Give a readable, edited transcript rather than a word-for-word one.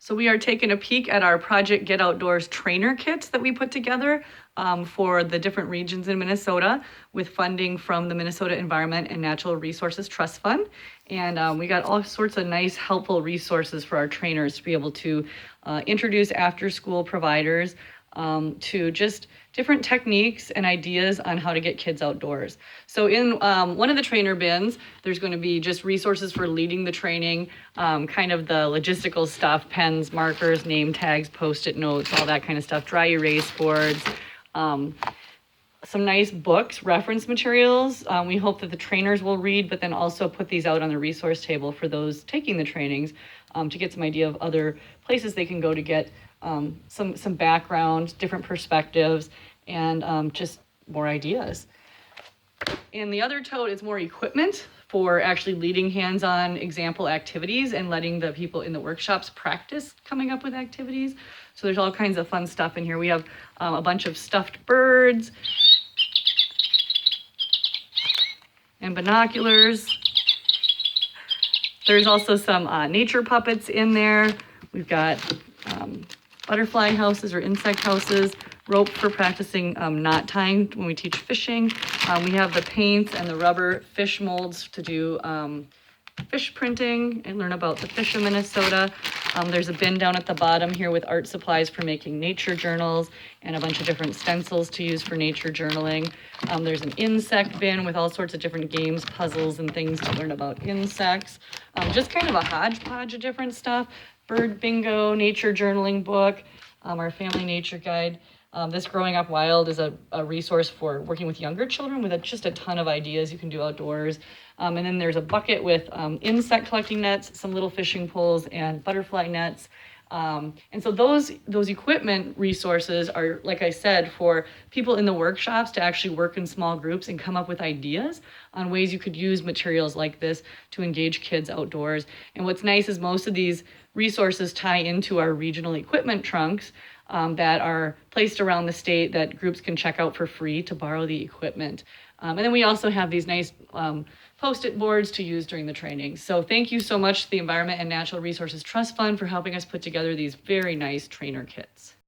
So we are taking a peek at our Project Get Outdoors trainer kits that we put together for the different regions in Minnesota with funding from the Minnesota Environment and Natural Resources Trust Fund. And we got all sorts of nice, helpful resources for our trainers to be able to introduce after-school providers to just different techniques and ideas on how to get kids outdoors. So in one of the trainer bins, there's going to be just resources for leading the training, kind of the logistical stuff, pens, markers, name tags, Post-it notes, all that kind of stuff, dry erase boards, some nice books, reference materials. We hope that the trainers will read, but then also put these out on the resource table for those taking the trainings to get some idea of other places they can go to get some background, different perspectives, and just more ideas. And the other tote is more equipment for actually leading hands-on example activities and letting the people in the workshops practice coming up with activities. So there's all kinds of fun stuff in here. We have a bunch of stuffed birds and binoculars. There's also some nature puppets in there. We've got butterfly houses or insect houses, rope for practicing knot tying when we teach fishing. We have the paints and the rubber fish molds to do fish printing and learn about the fish of Minnesota. There's a bin down at the bottom here with art supplies for making nature journals and a bunch of different stencils to use for nature journaling. There's an insect bin with all sorts of different games, puzzles, and things to learn about insects. Just kind of a hodgepodge of different stuff. Bird bingo, nature journaling book, our family nature guide. This Growing Up Wild is a resource for working with younger children with just a ton of ideas you can do outdoors. And then there's a bucket with insect collecting nets, some little fishing poles, and butterfly nets. And so those equipment resources are, like I said, for people in the workshops to actually work in small groups and come up with ideas on ways you could use materials like this to engage kids outdoors. And what's nice is most of these resources tie into our regional equipment trunks that are placed around the state that groups can check out for free to borrow the equipment. And then we also have these nice Post-it boards to use during the training. So thank you so much to the Environment and Natural Resources Trust Fund for helping us put together these very nice trainer kits.